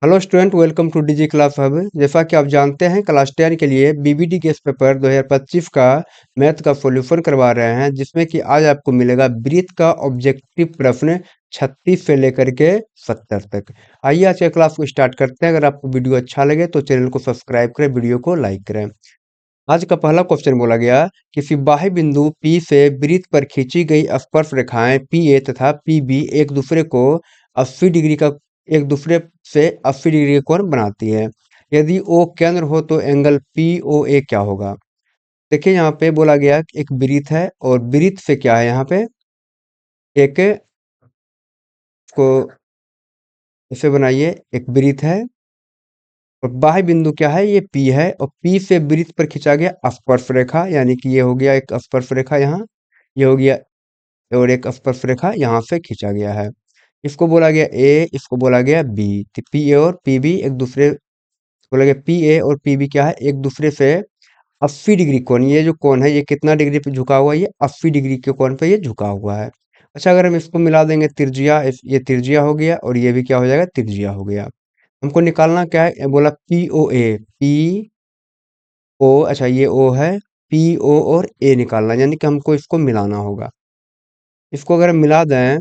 Hello student, welcome to digi class hub. जैसा कि आप जानते हैं, क्लास 10 के लिए बीबीडी गेस पेपर 2025 का मैथ का सॉल्यूशन करवा रहे हैं, जिसमें कि आज आपको मिलेगा ब्रीथ का ऑब्जेक्टिव प्रश्न 36 से लेकर के 70 तक। आइए आज के क्लास को स्टार्ट करते हैं। अगर आपको वीडियो अच्छा लगे तो चैनल को सब्सक्राइब करें, वीडियो को लाइक करें। आज का पहला क्वेश्चन बोला गया, किसी बाह्य बिंदु P से वृत्त पर खींची गई स्पर्श रेखाएं PA तथा PB एक दूसरे को 80 डिग्री का एक दूसरे से 80 डिग्री का कोण बनाती है। यदि O केंद्र हो तो एंगल POA क्या होगा? देखिए यहाँ पे बोला गया कि एक वृत्त है और वृत्त से क्या है, यहाँ पे एक को इसे बनाइए, एक वृत्त है और बाह्य बिंदु क्या है, ये P है और P से वृत्त पर खींचा गया स्पर्श रेखा, यानी कि ये हो गया एक स्पर्श रेखा यहाँ, ये हो गया और एक स्पर्श रेखा यहाँ से खींचा गया है। इसको बोला गया A, इसको बोला गया B। तो PA और PB एक दूसरे बोला गया, PA और PB क्या है, एक दूसरे से 80 डिग्री कोण, ये जो कोण है ये कितना डिग्री पे झुका हुआ है, ये 80 डिग्री के कोण पे ये झुका हुआ है। अच्छा, अगर हम इसको मिला देंगे त्रिज्या, ये त्रिज्या हो गया और ये भी क्या हो जाएगा, त्रिज्या हो गया। हमको निकालना क्या है, ये बोला POA, अच्छा ये O है, PO और A निकालना, यानी कि हमको इसको मिलाना होगा। इसको अगर हम मिला दें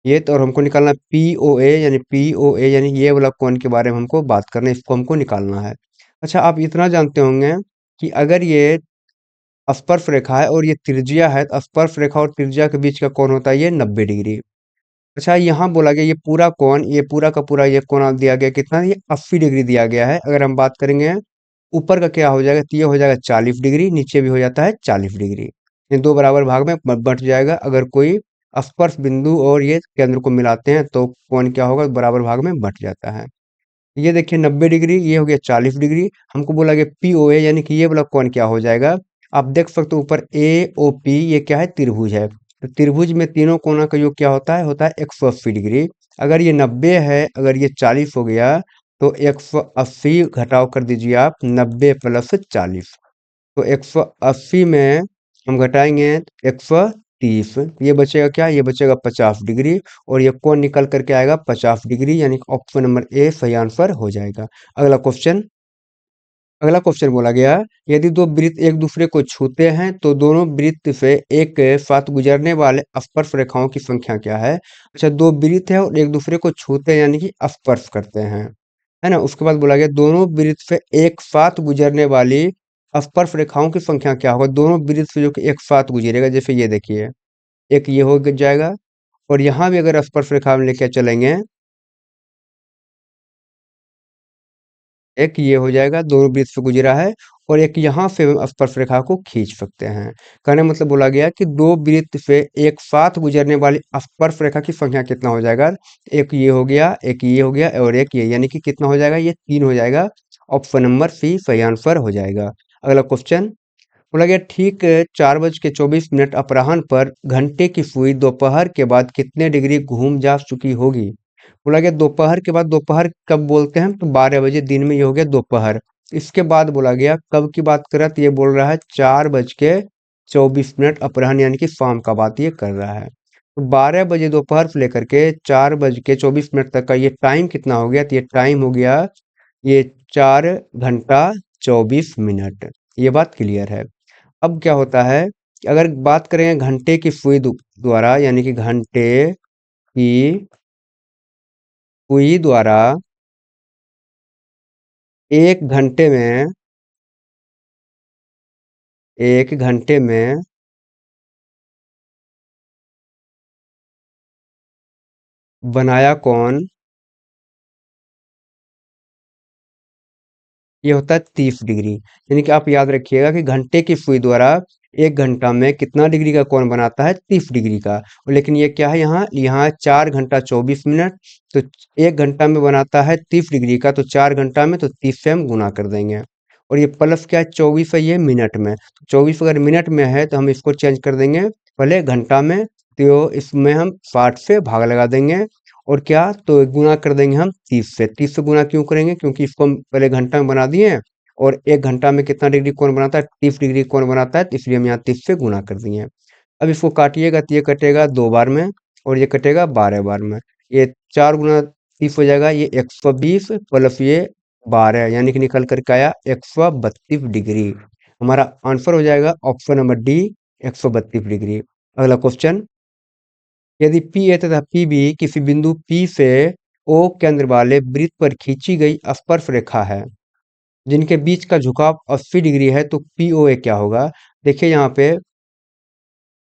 ये तो, और हमको निकालना है POA, यानी ये वाला कोण के बारे में हमको बात करना है, इसको हमको निकालना है। अच्छा, आप इतना जानते होंगे कि अगर ये स्पर्श रेखा है और ये त्रिज्या है, तो स्पर्श रेखा और त्रिज्या के बीच का कोण होता है ये 90 डिग्री। अच्छा, यहाँ बोला गया ये पूरा कोण, ये पूरा का पूरा ये कोण दिया गया कितना, ये 80 डिग्री दिया गया है। अगर हम बात करेंगे ऊपर का क्या हो जाएगा, तो ये हो जाएगा 40 डिग्री, नीचे भी हो जाता है 40 डिग्री। ये दो बराबर भाग में बट जाएगा। अगर कोई स्पर्श बिंदु और ये केंद्र को मिलाते हैं तो कोण क्या होगा, बराबर भाग में बट जाता है। ये देखिए 90 डिग्री, ये हो गया 40 डिग्री। हमको बोला गया POA, यानी कि ये वाला कोण क्या हो जाएगा। आप देख सकते हो ऊपर AOP, ये क्या है, त्रिभुज है। तो त्रिभुज में तीनों कोणों का योग क्या होता है 180 डिग्री। अगर ये 90 है, अगर ये 40 हो गया, तो 180 घटाव कर दीजिए आप, 90 प्लस 40। तो 180 में हम घटाएंगे 130, ये बचेगा क्या, ये बचेगा 50 डिग्री और ये कोण निकल करके आएगा 50 डिग्री, यानी कि ऑप्शन नंबर ए सही आंसर हो जाएगा। अगला क्वेश्चन बोला गया, यदि दो वृत्त एक दूसरे को छूते हैं तो दोनों वृत्त से एक साथ गुजरने वाले स्पर्श रेखाओं की संख्या क्या है। अच्छा, दो वृत्त है और एक दूसरे को छूते हैं, यानी कि स्पर्श करते हैं, है ना। उसके बाद बोला गया दोनों वृत्त से एक साथ गुजरने वाली स्पर्श रेखाओं की संख्या क्या होगा। दोनों वृत्त से जो कि एक साथ गुजरेगा, जैसे ये देखिए, एक ये हो जाएगा और यहाँ भी अगर स्पर्श रेखा में लेके चलेंगे, एक ये हो जाएगा, दोनों वृत्त से गुजरा है और एक यहाँ से हम स्पर्श रेखा को खींच सकते हैं। कहने मतलब बोला गया कि दो वृत्त से एक साथ गुजरने वाली स्पर्श रेखा की संख्या कितना हो जाएगा। एक ये हो गया, एक ये हो गया और एक ये, यानी कि कितना हो जाएगा, ये 3 हो जाएगा। ऑप्शन नंबर सी सही आंसर हो जाएगा। अगला क्वेश्चन बोला गया, ठीक 4:24 अपराह्न पर घंटे की सुई दोपहर के बाद कितने डिग्री घूम जा चुकी होगी। बोला गया दोपहर के बाद, दोपहर कब बोलते हैं, तो 12 बजे, दिन में ये हो गया दोपहर। इसके बाद बोला गया कब की बात कर रहा है, तो ये बोल रहा है 4:24 अपराह्न, यानी कि शाम का बात ये कर रहा है। तो 12 बजे दोपहर से लेकर के 4:24 तक का ये टाइम कितना हो गया, तो ये टाइम हो गया ये 4 घंटा 24 मिनट। ये बात क्लियर है। अब क्या होता है, अगर बात करें घंटे की सुई द्वारा, यानी कि घंटे की सुई द्वारा 1 घंटे में बनाया कौन, ये होता है 30 डिग्री। यानी कि आप याद रखिएगा कि घंटे की सुई द्वारा 1 घंटा में कितना डिग्री का कोण बनाता है, 30 डिग्री का। लेकिन ये क्या है, यहाँ यहाँ 4 घंटा 24 मिनट, तो 1 घंटा में बनाता है 30 डिग्री का, तो 4 घंटा में तो 30 से हम गुना कर देंगे। और ये प्लस क्या है, 24 है ये मिनट में, तो 24 अगर मिनट में है तो हम इसको चेंज कर देंगे पहले घंटा में, तो इसमें हम 60 से भाग लगा देंगे और क्या, तो गुना कर देंगे हम 30 से। 30 से गुना क्यों करेंगे, क्योंकि इसको हम पहले घंटा में बना दिए हैं और 1 घंटा में कितना डिग्री कोण बनाता है, 30 डिग्री कोण बनाता है, तो इसलिए हम यहाँ 30 से गुना कर दिए हैं। अब इसको काटिएगा तो ये कटेगा 2 बार में और ये कटेगा 12 बार में। ये 4 गुना 132 हो जाएगा, ये 120 प्लस ये 12 यानी कि निकल करके आया 132 डिग्री। हमारा आंसर हो जाएगा ऑप्शन नंबर डी 132 डिग्री। अगला क्वेश्चन, यदि पी ए तथा पी बी किसी बिंदु पी से ओ केंद्र वाले वृत्त पर खींची गई स्पर्श रेखा है जिनके बीच का झुकाव 80 डिग्री है, तो पी ओ ए क्या होगा? देखिए यहाँ पे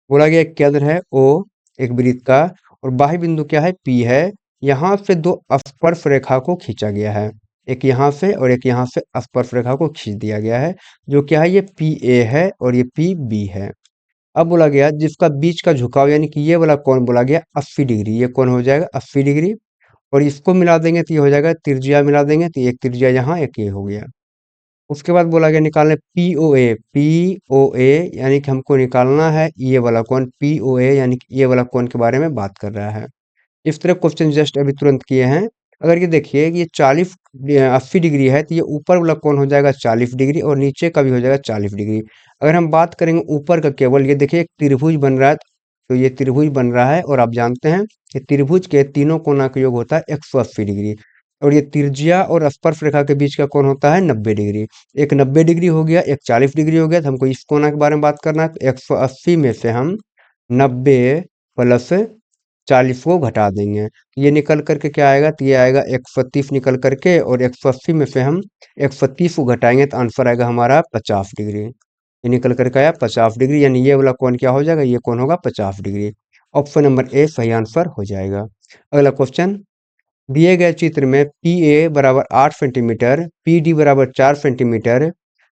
बोला गया एक केंद्र है ओ एक वृत्त का, और बाह्य बिंदु क्या है पी है। यहाँ से दो स्पर्श रेखा को खींचा गया है, एक यहाँ से और एक यहाँ से स्पर्श रेखा को खींच दिया गया है, जो क्या है ये पी ए है और ये पी बी है। अब बोला गया जिसका बीच का झुकाव यानी कि ये वाला कोण बोला गया 80 डिग्री, ये कोण हो जाएगा 80 डिग्री, और इसको मिला देंगे तो ये हो जाएगा त्रिज्या, मिला देंगे तो एक त्रिज्या यहाँ एक ये हो गया। उसके बाद बोला गया निकालने पी ओ ए यानी कि हमको निकालना है ये वाला कोण पी ओ ए यानी कि ये वाला कोण के बारे में बात कर रहा है। इस तरह क्वेश्चन जस्ट अभी तुरंत किए हैं। अगर ये देखिए कि ये 80 डिग्री है तो ये ऊपर वाला कोण हो जाएगा 40 डिग्री और नीचे का भी हो जाएगा 40 डिग्री। अगर हम बात करेंगे ऊपर का केवल, ये देखिए एक त्रिभुज बन रहा है, तो ये त्रिभुज बन रहा है और आप जानते हैं कि त्रिभुज के तीनों कोणों का योग होता है 180 डिग्री, और ये त्रिज्या और स्पर्श रेखा के बीच का कोण होता है 90 डिग्री। एक 90 डिग्री हो गया, एक 40 डिग्री हो गया, तो हमको इस कोना के बारे में बात करना है, तो 180 में से हम 90 प्लस 40 को घटा देंगे, तो ये निकल करके क्या आएगा, तो ये आएगा 130 निकल करके, और 180 में से हम 130 को घटाएंगे तो आंसर आएगा हमारा 50 डिग्री। ये निकल करके आया 50 डिग्री, यानी ये वाला कोण क्या हो जाएगा, ये कोण होगा 50 डिग्री। ऑप्शन नंबर ए सही आंसर हो जाएगा। अगला क्वेश्चन, दिए गए चित्र में पी ए बराबर 8 सेंटीमीटर, पी डी बराबर 4 सेंटीमीटर,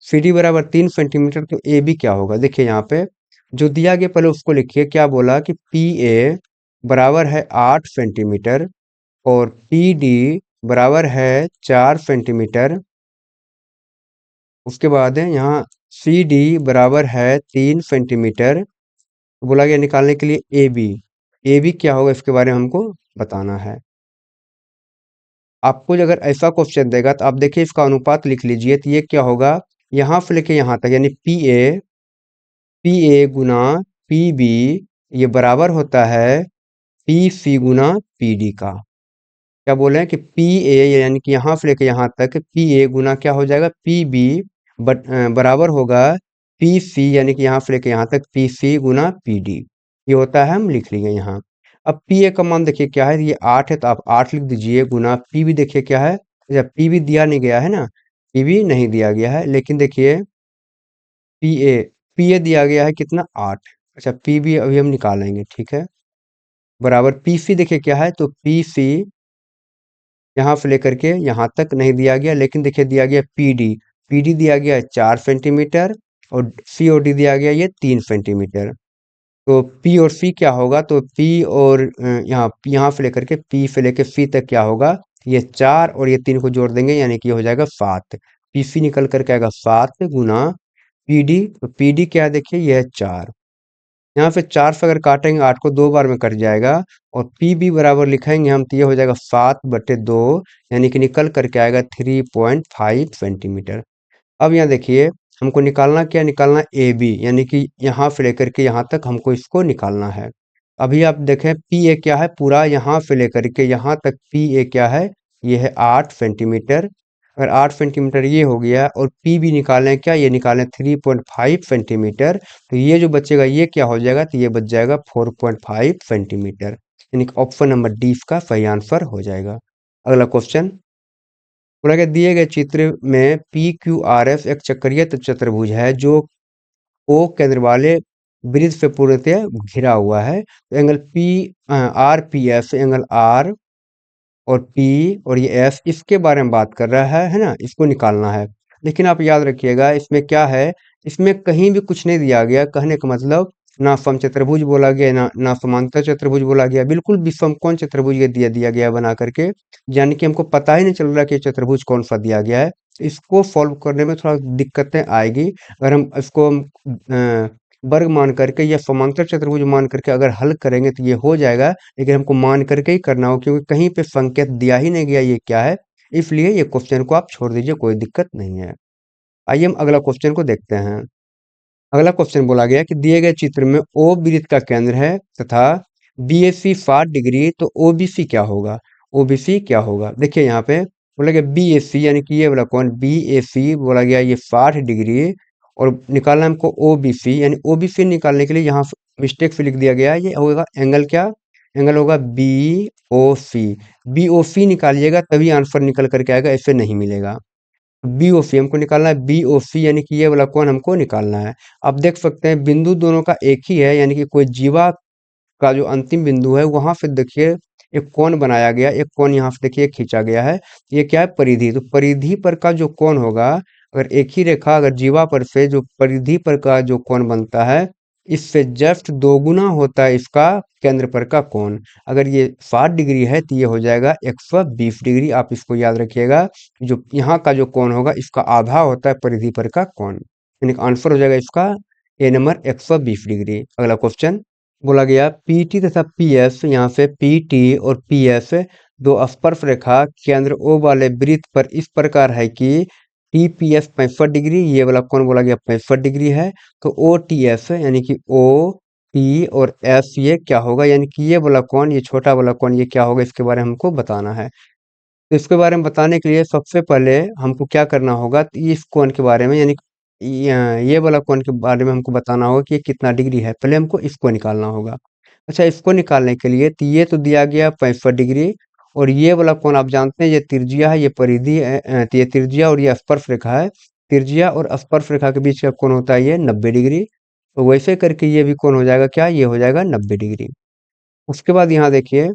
सी डी बराबर 3 सेंटीमीटर, तो ए बी क्या होगा? देखिए यहाँ पे जो दिया गया पहले उसको लिखिए। क्या बोला कि पी ए बराबर है 8 सेंटीमीटर और पी डी बराबर है 4 सेंटीमीटर। उसके बाद है यहाँ सी डी बराबर है 3 सेंटीमीटर। बोला गया निकालने के लिए ए बी। ए बी क्या होगा इसके बारे में हमको बताना है। आपको अगर ऐसा क्वेश्चन देगा तो आप देखिए इसका अनुपात लिख लीजिए, तो ये क्या होगा, यहाँ से लेके यहाँ तक यानी पी ए गुना पी बी ये बराबर होता है पी सी गुना पी डी का। क्या बोले हैं कि पी ए यानी कि यहाँ से लेके यहाँ तक पी ए गुना क्या हो जाएगा पी बी बराबर होगा पी सी यानी कि यहाँ से लेके यहाँ तक पी सी गुना पी डी। ये होता है, हम लिख लेंगे यहाँ। अब पी ए का मान देखिए क्या है, ये 8 है तो आप 8 लिख दीजिए, गुना पी बी देखिए क्या है, अच्छा पी बी दिया नहीं गया है ना, पी बी नहीं दिया गया है, लेकिन देखिए पी ए दिया गया है कितना 8। अच्छा पी बी अभी हम निकालेंगे, ठीक है, बराबर पी सी देखिए क्या है, तो पी सी यहाँ से लेकर के यहाँ तक नहीं दिया गया, लेकिन देखिए दिया गया पी डी दिया गया है 4 सेंटीमीटर और सी और डी दिया गया ये 3 सेंटीमीटर। तो पी और सी क्या होगा, तो पी और यहाँ से लेकर के पी से लेकर सी तक क्या होगा, ये 4 और ये 3 को जोड़ देंगे यानी कि ये हो जाएगा 7। पी सी निकल करके आएगा 7 गुना पी डी, तो पी डी क्या है देखिए ये है 4। यहाँ पे 4 से अगर काटेंगे 8 को 2 बार में कट जाएगा, और पी बी बराबर लिखेंगे हम तो ये हो जाएगा 7/2 यानी कि निकल करके आएगा 3.5 सेंटीमीटर। अब यहाँ देखिए हमको निकालना क्या, निकालना ए बी यानी कि यहाँ से लेकर के यहाँ तक हमको इसको निकालना है। अभी आप देखें पी ए क्या है, पूरा यहाँ से लेकर के यहाँ तक पी ए क्या है, ये है 8 सेंटीमीटर। अगर 8 सेंटीमीटर ये हो गया और पी बी निकालें क्या, ये निकालें 3.5 सेंटीमीटर, तो ये जो बचेगा ये क्या हो जाएगा, तो ये बच जाएगा 4.5 सेंटीमीटर, यानी कि ऑप्शन नंबर डी इसका सही आंसर हो जाएगा। अगला क्वेश्चन, बोला गया दिए गए चित्र में पी क्यू आर एस एक चक्रीय चतुर्भुज है जो ओ केंद्र वाले वृत्त से पूर्णतः घिरा हुआ है। तो angle P R P S, angle R और पी और ये एस इसके बारे में बात कर रहा है ना, इसको निकालना है। लेकिन आप याद रखिएगा इसमें क्या है, इसमें कहीं भी कुछ नहीं दिया गया, कहने का मतलब ना समचतुर्भुज बोला गया ना समांतर चतुर्भुज बोला गया, बिल्कुल विषमकोण चतुर्भुज ये दिया गया बना करके, यानी कि हमको पता ही नहीं चल रहा कि चतुर्भुज कौन सा दिया गया है। इसको सॉल्व करने में थोड़ा दिक्कतें आएगी। अगर हम इसको वर्ग मान करके या समांतर चतुर्भुज मान करके अगर हल करेंगे तो ये हो जाएगा, लेकिन हमको मान करके ही करना हो क्योंकि कहीं पे संकेत दिया ही नहीं गया ये क्या है, इसलिए ये क्वेश्चन को आप छोड़ दीजिए, कोई दिक्कत नहीं है। आइए हम अगला क्वेश्चन को देखते हैं। अगला क्वेश्चन बोला गया कि दिए गए चित्र में ओ वृत्त का केंद्र है तथा बी ए सी 60 डिग्री, तो ओ बी सी क्या होगा? ओबीसी क्या होगा। देखिए यहाँ पे बोला गया बीएससी, यानी कि ये वाला कौन, बीएससी बोला गया ये 60 डिग्री, और निकालना है हमको ओबीसी, यानी ओबीसी निकालने के लिए यहाँ मिस्टेक से लिख दिया गया है, ये होगा एंगल क्या, एंगल होगा बी ओ सी। बी ओ सी निकालिएगा तभी आंसर निकल करके आएगा, ऐसे नहीं मिलेगा। बी ओ सी हमको निकालना है, बी ओ सी यानी कि ये वाला कोण हमको निकालना है। आप देख सकते हैं बिंदु दोनों का एक ही है, यानी कि कोई जीवा का जो अंतिम बिंदु है वहां से देखिए एक कोण बनाया गया, एक कोण यहाँ से देखिए खींचा गया है। ये क्या है, परिधि। तो परिधि पर का जो कोण होगा, अगर एक ही रेखा अगर जीवा पर से जो परिधि पर का जो कोण बनता है, इससे जस्ट दोगुना होता है इसका केंद्र पर का कोण। अगर ये 60 डिग्री है तो ये हो जाएगा 120 डिग्री। आप इसको याद रखिएगा, जो यहाँ का जो कोण होगा इसका आधा होता है परिधि पर का कोण, यानी आंसर हो जाएगा इसका ए नंबर 120 डिग्री। अगला क्वेश्चन बोला गया पीटी तथा पीएस, यहाँ से पीटी और पीएस दो स्पर्शरेखा केंद्र ओ वाले वृत्त पर इस प्रकार है कि टीपीएस 65 डिग्री, ये वाला कौन बोला गया 65 डिग्री है। तो ओ टी एस यानी कि ओ टी और एस ये क्या होगा, यानी कि ये वाला कौन, ये छोटा वाला कौन ये क्या होगा, इसके बारे में हमको बताना है। तो इसके बारे में बताने के लिए सबसे पहले हमको क्या करना होगा, तो इस कोण के बारे में, यानी ये वाला कोण के बारे में हमको बताना होगा कि ये कितना डिग्री है। पहले हमको इसको निकालना होगा। अच्छा, इसको निकालने के लिए तो ये तो दिया गया 65 डिग्री, और ये वाला कोण आप जानते हैं ये त्रिज्या है, ये परिधि है, तो ये त्रिज्या और ये स्पर्श रेखा है। त्रिज्या और स्पर्श रेखा के बीच का कोण होता है ये 90 डिग्री। तो वैसे करके ये भी कोण हो जाएगा क्या, ये हो जाएगा 90 डिग्री। उसके बाद यहाँ देखिए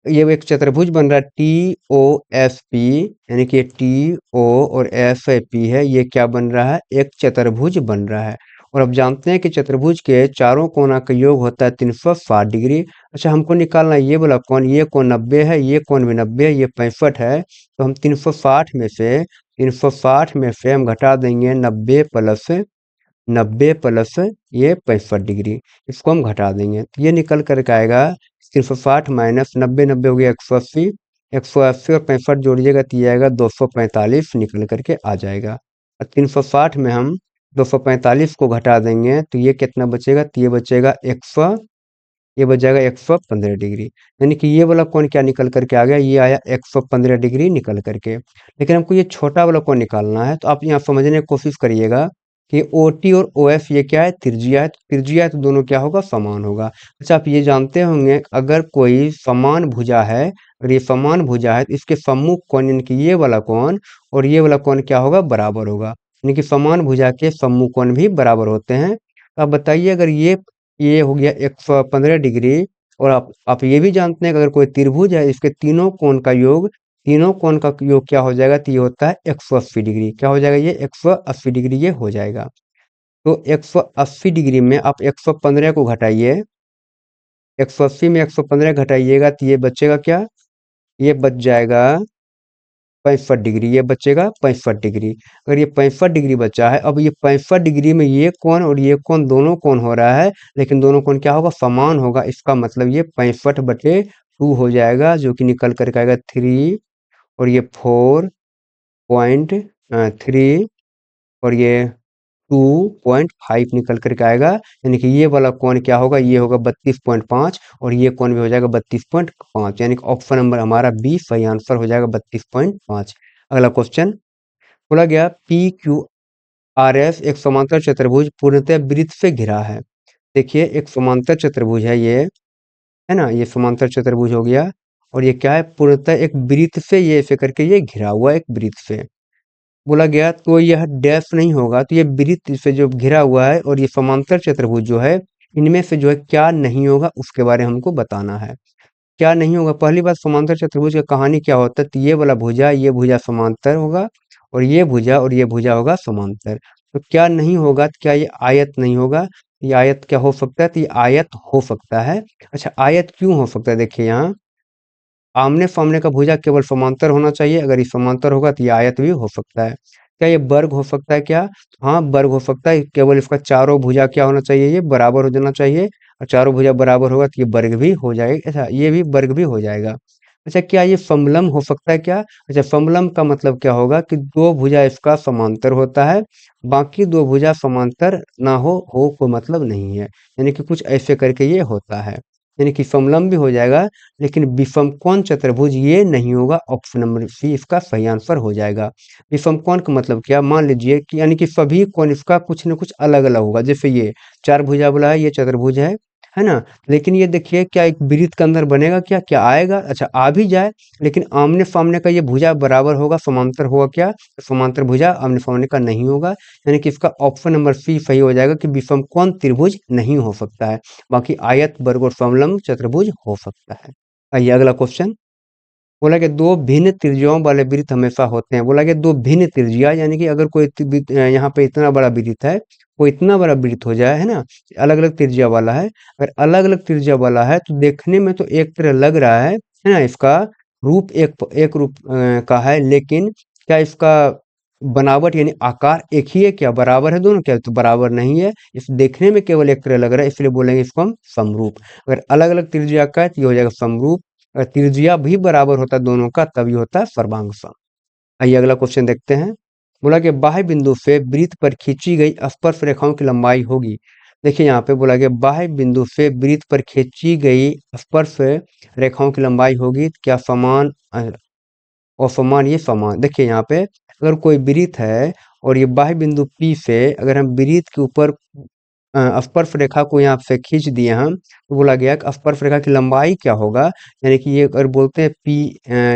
ये एक चतुर्भुज बन रहा है टी ओ एस पी, यानी कि टी ओ और एस पी है, ये क्या बन रहा है, एक चतुर्भुज बन रहा है। और अब जानते हैं कि चतुर्भुज के चारों कोना का योग होता है 360 डिग्री। अच्छा, हमको निकालना है ये वाला कोण, ये कोण 90 है, ये कोण भी 90 है, ये 65 है। तो हम 360 में से हम घटा देंगे 90 प्लस ये 65 डिग्री, इसको हम घटा देंगे तो ये निकल करके आएगा 360 - 90, 90 हो गया 180, 180 और 65 जोड़िएगा तो ये आएगा 245 निकल करके आ जाएगा। और 360 में हम 245 को घटा देंगे तो ये कितना बचेगा, तो ये बचेगा 100, ये बच जाएगा 115 डिग्री। यानी कि ये वाला कोण क्या निकल करके आ गया, ये आया 115 डिग्री निकल करके। लेकिन हमको ये छोटा वाला कोण निकालना है, तो आप यहाँ समझने की कोशिश करिएगा कि ओ टी और ओ एफ ये क्या है, त्रिज्या है। तो त्रिज्या है तो दोनों क्या होगा, समान होगा। अच्छा, आप ये जानते होंगे अगर कोई समान भुजा है, अगर ये समान भुजा है तो इसके सम्मुख कोण यानी कि ये वाला कोण और ये वाला कोण क्या होगा, बराबर होगा। यानी कि समान भुजा के सम्मुख कोण भी बराबर होते हैं। तो आप बताइए अगर ये हो गया 115 डिग्री, और आप ये भी जानते हैं कि अगर कोई त्रिभुज है इसके तीनों कोण का योग क्या हो जाएगा, तो ये होता है 180 डिग्री। क्या हो जाएगा, ये 180 डिग्री ये हो जाएगा। तो 180 डिग्री में आप 115 को घटाइए, 180 में 115 घटाइएगा तो ये बचेगा क्या, ये बच जाएगा 65 डिग्री, ये बचेगा 65 डिग्री। अगर ये 65 डिग्री बचा है, अब ये 65 डिग्री में ये कोण और ये कोण दोनों कोण हो रहा है, लेकिन दोनों कोण क्या होगा, समान होगा। इसका मतलब ये 65/2 हो जाएगा, जो कि निकल करके आएगा 3, और ये 4.3, और ये 2.5 निकल करके आएगा। यानी कि ये वाला कोण क्या होगा, ये होगा 32.5, और ये कोण भी हो जाएगा 32.5, यानी कि ऑप्शन नंबर हमारा बी सही आंसर हो जाएगा 32.5। अगला क्वेश्चन बोला गया पी क्यू आर एस एक समांतर चतुर्भुज पूर्णतः वृत्त से घिरा है। देखिए एक समांतर चतुर्भुज है ये, है ना, ये समांतर चतुर्भुज हो गया, और ये क्या है, पूर्णतः एक वृत्त से ये ऐसे करके ये घिरा हुआ है, एक वृत्त से। बोला गया तो यह डैश नहीं होगा, तो ये वृत्त से जो घिरा हुआ है और ये समांतर चतुर्भुज जो है, इनमें से जो है क्या नहीं होगा उसके बारे में हमको बताना है। क्या नहीं होगा, पहली बात समांतर चतुर्भुज का कहानी क्या होता है, तो ये वाला भुजा ये भुजा समांतर होगा, और ये भुजा होगा समांतर। तो क्या नहीं होगा, तो क्या ये आयत नहीं होगा, ये आयत क्या हो सकता है, तो ये आयत हो सकता है। अच्छा, आयत क्यों हो सकता है, देखिए यहाँ आमने सामने का भुजा केवल समांतर होना चाहिए, अगर ये समांतर होगा तो ये आयत भी हो सकता है। क्या ये वर्ग हो सकता है क्या, हाँ वर्ग हो सकता है, केवल इसका चारों भुजा क्या होना चाहिए, ये बराबर हो जाना चाहिए, और चारों भुजा बराबर होगा तो ये वर्ग भी हो जाएगा। अच्छा, ये भी वर्ग भी हो जाएगा। अच्छा, क्या ये समलम हो सकता है क्या, अच्छा समलम का मतलब क्या होगा कि दो भुजा इसका समांतर होता है, बाकी दो भुजा समांतर ना हो कोई मतलब नहीं है, यानी कि कुछ ऐसे करके ये होता है। यानी कि समलंब भी हो जाएगा, लेकिन विषमकोण चतुर्भुज ये नहीं होगा। ऑप्शन नंबर सी इसका सही आंसर हो जाएगा। विषमकोण का मतलब क्या, मान लीजिए कि यानी कि सभी कोण इसका कुछ न कुछ अलग अलग होगा। जैसे ये चार भुजा वाला है, ये चतुर्भुज है ना। लेकिन ये देखिए क्या एक वृत्त के अंदर बनेगा क्या, क्या आएगा, अच्छा आ भी जाए, लेकिन आमने सामने का ये भुजा बराबर होगा, समांतर होगा क्या, समांतर भुजा आमने सामने का नहीं होगा। यानी कि इसका ऑप्शन नंबर सी सही हो जाएगा कि विषमकोण त्रिभुज नहीं हो सकता है। बाकी आयत, वर्ग और समलंब चतुर्भुज हो सकता है। आइए अगला क्वेश्चन। बोला कि दो भिन्न त्रिज्याओं वाले वृत्त हमेशा होते हैं। बोला कि दो भिन्न त्रिज्या, यानी कि अगर कोई यहाँ पे इतना बड़ा वृत्त है, कोई इतना बड़ा वृत्त हो जाए, है ना, अलग अलग त्रिज्या वाला है। अगर अलग अलग त्रिज्या वाला है तो देखने में तो एक तरह लग रहा है ना, इसका रूप एक एक रूप का है, लेकिन क्या इसका बनावट यानी आकार एक ही है क्या, बराबर है दोनों क्या, तो बराबर नहीं है। इस देखने में केवल एक तरह लग रहा है, इसलिए बोलेंगे इसको हम समरूप। अगर अलग अलग त्रिज्या का है तो ये हो जाएगा समरूप। अगर त्रिज्या भी बराबर होता है दोनों का, तभी होता है सर्वांग सम। आइए अगला क्वेश्चन देखते हैं। बोला कि बाह्य बिंदु से वृत्त पर खींची गई स्पर्श रेखाओं की लंबाई होगी। देखिए यहाँ पे बोला कि बाह्य बिंदु से वृत्त पर खींची गई स्पर्श रेखाओं की लंबाई होगी, क्या समान और समान, ये समान। देखिए यहाँ पे अगर कोई वृत्त है और ये बाह्य बिंदु P से अगर हम वृत्त के ऊपर स्पर्श रेखा को यहाँ से खींच दिए हम, तो बोला गया कि स्पर्श रेखा की लंबाई क्या होगा। यानी कि ये अगर बोलते हैं P,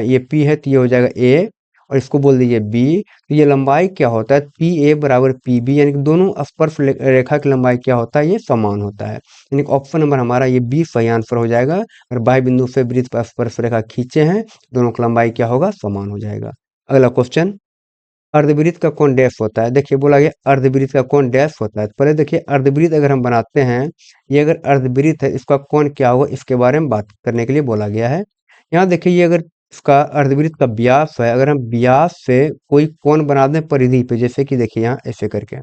ये P है तो ये हो जाएगा A, और इसको बोल दीजिए B, तो ये लंबाई क्या होता है, PA बराबर PB, यानी कि दोनों स्पर्श रेखा की लंबाई क्या होता है, ये समान होता है। यानी कि ऑप्शन नंबर हमारा ये B सही आंसर हो जाएगा। अगर बाह्य बिंदु से वृत्त पर स्पर्श रेखा खींचे हैं, दोनों की लंबाई क्या होगा, समान हो जाएगा। अगला क्वेश्चन। अर्धवृत्त का कोण डैश होता है। देखिए बोला गया अर्धवृत्त का कोण डैश होता है। पहले देखिए अर्धवृत्त अगर हम बनाते हैं, ये अगर अर्धवृत्त है, इसका कोण क्या होगा, इसके बारे में बात करने के लिए बोला गया है। यहाँ देखिए ये अगर इसका अर्धवृत्त का व्यास है, अगर हम व्यास से कोई कोण बना दें परिधि पे, जैसे कि देखिए यहाँ ऐसे करके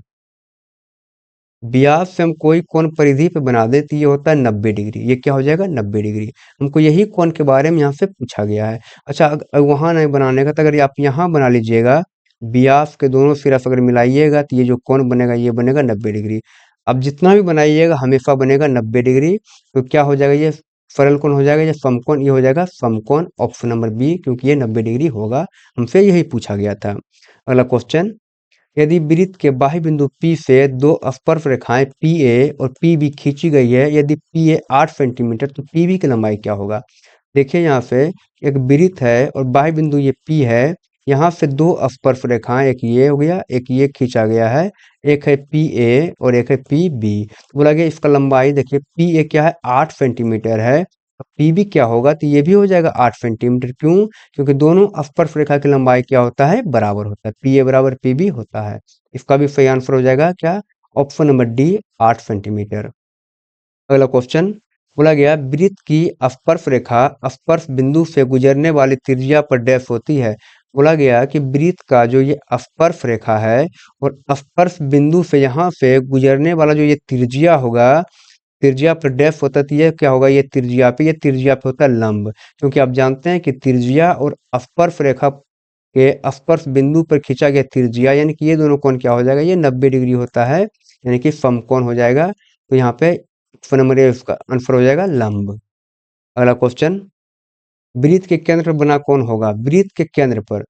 व्यास से हम कोई कोण परिधि पे बना दें तो ये होता है 90 डिग्री। ये क्या हो जाएगा, 90 डिग्री। हमको यही कोण के बारे में यहाँ से पूछा गया है। अच्छा वहां नहीं बनाने का, तो अगर आप यहाँ बना लीजिएगा, व्यास के दोनों सिरा से अगर मिलाइएगा तो ये जो कोण बनेगा ये बनेगा 90 डिग्री। अब जितना भी बनाइएगा हमेशा बनेगा 90 डिग्री। तो क्या हो जाएगा, ये सरल कोण हो जाएगा, ये समकोण, ये हो जाएगा समकोण। ऑप्शन नंबर बी, क्योंकि ये 90 डिग्री होगा। हमसे यही पूछा गया था। अगला क्वेश्चन। यदि वृत्त के बाह्य बिंदु P से दो स्पर्श रेखाएं PA और PB खींची गई है, यदि PA 8 सेंटीमीटर तो PB की लंबाई क्या होगा। देखिए यहाँ से एक वृत्त है और बाह्य बिंदु ये P है, यहाँ से दो स्पर्श रेखाएं, एक ये हो गया, एक ये खींचा गया है, एक है PA और एक है PB। तो बोला गया इसका लंबाई देखिए PA क्या है, 8 सेंटीमीटर है, PB क्या होगा, तो ये भी हो जाएगा 8 सेंटीमीटर। क्यों, क्योंकि दोनों स्पर्श रेखा की लंबाई क्या होता है, बराबर होता है, PA बराबर PB होता है। इसका भी सही आंसर हो जाएगा क्या, ऑप्शन नंबर डी, 8 सेंटीमीटर। अगला क्वेश्चन। बोला गया वृत्त की स्पर्श रेखा स्पर्श बिंदु से गुजरने वाली त्रिज्या पर डैश होती है। बोला गया कि वृत्त का जो ये स्पर्श रेखा है और स्पर्श बिंदु से यहाँ से गुजरने वाला जो ये त्रिज्या होगा, त्रिज्या पर डैश होता है, तो ये क्या होगा, ये त्रिज्या पे, ये त्रिज्या पे होता है लंब। क्योंकि आप जानते हैं कि त्रिज्या और स्पर्श रेखा के स्पर्श बिंदु पर खींचा गया त्रिज्या, यानी कि ये दोनों कोण क्या हो जाएगा, ये 90 डिग्री होता है, यानी कि समकोण हो जाएगा। तो यहाँ पे ऑप्शन नंबर ए उसका आंसर हो जाएगा लंब। अगला क्वेश्चन। वृत्त के केंद्र पर बना कोण होगा। वृत्त के केंद्र पर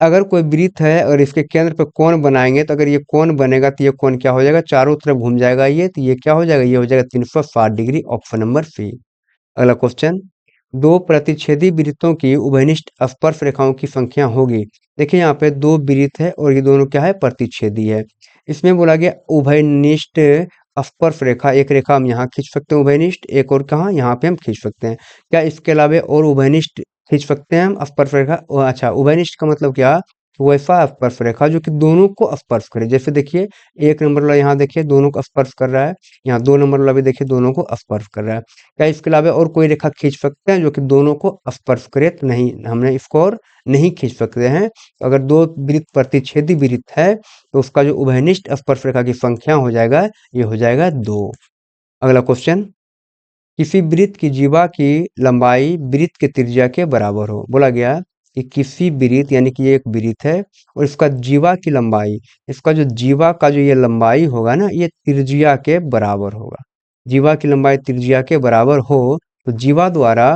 अगर कोई वृत्त है और इसके केंद्र पर कोण बनाएंगे, तो अगर ये कोण बनेगा तो ये कोण क्या हो जाएगा, चारों तरफ घूम जाएगा ये, तो ये क्या हो जाएगा, ये हो जाएगा 360 डिग्री। Option number C. अगला क्वेश्चन। दो प्रतिच्छेदी वृत्तों की उभयनिष्ठ स्पर्श रेखाओं की संख्या होगी। देखिए यहाँ पे दो वृत्त है और ये दोनों क्या है, प्रतिच्छेदी है। इसमें बोला गया उभयनिष्ठ स्पर्श रेखा, एक रेखा हम यहाँ खींच सकते हैं उभयनिष्ठ, एक और कहाँ, यहाँ पे हम खींच सकते हैं। क्या इसके अलावा और उभयनिष्ठ खींच सकते हैं हम स्पर्श रेखा, अच्छा उभयनिष्ठ का मतलब क्या, वैसा स्पर्श रेखा जो कि दोनों को स्पर्श करे। जैसे देखिए एक नंबर वाला यहाँ देखिए दोनों को स्पर्श कर रहा है, यहाँ दो नंबर वाला भी देखिए दोनों को स्पर्श कर रहा है। क्या इसके अलावा और कोई रेखा खींच सकते हैं जो कि दोनों को स्पर्श करे, तो नहीं, हमने इसको और नहीं खींच सकते हैं। अगर दो वृत्त प्रतिच्छेदी वृत्त है तो उसका जो उभयनिष्ठ स्पर्श रेखा की संख्या हो जाएगा, ये हो जाएगा 2। अगला क्वेश्चन। किसी वृत्त की जीवा की लंबाई वृत्त के त्रिज्या के बराबर हो। बोला गया कि किसी वृत्त, यानी कि ये एक वृत्त है और इसका जीवा की लंबाई, इसका जो जीवा का जो ये लंबाई होगा ना, ये त्रिज्या के बराबर होगा। जीवा की लंबाई त्रिज्या के बराबर हो तो जीवा द्वारा